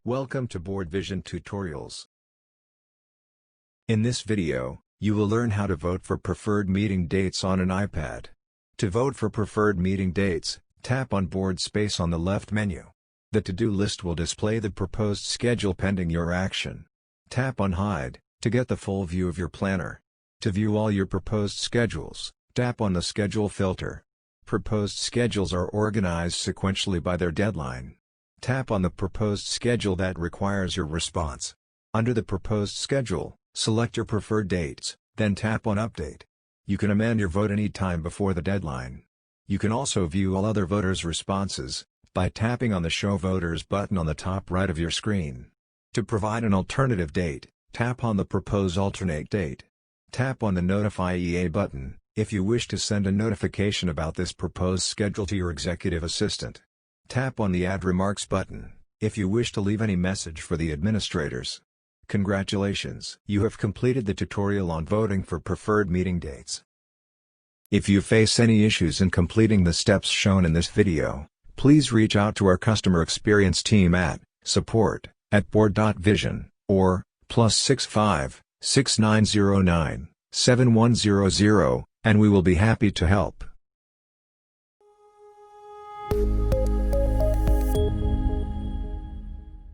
Welcome to Board.Vision Tutorials. In this video, you will learn how to vote for preferred meeting dates on an iPad. To vote for preferred meeting dates, tap on Board Space on the left menu. The to-do list will display the proposed schedule pending your action. Tap on Hide, to get the full view of your planner. To view all your proposed schedules, tap on the Schedule filter. Proposed schedules are organized sequentially by their deadline. Tap on the proposed schedule that requires your response. Under the proposed schedule, select your preferred dates, then tap on Update. You can amend your vote any time before the deadline. You can also view all other voters' responses by tapping on the Show Voters button on the top right of your screen. To provide an alternative date, tap on the Propose Alternate Date. Tap on the Notify EA button if you wish to send a notification about this proposed schedule to your executive assistant. Tap on the Add Remarks button if you wish to leave any message for the administrators. Congratulations! You have completed the tutorial on voting for preferred meeting dates. If you face any issues in completing the steps shown in this video, please reach out to our customer experience team at support@board.vision or +65 6909 7100, and we will be happy to help.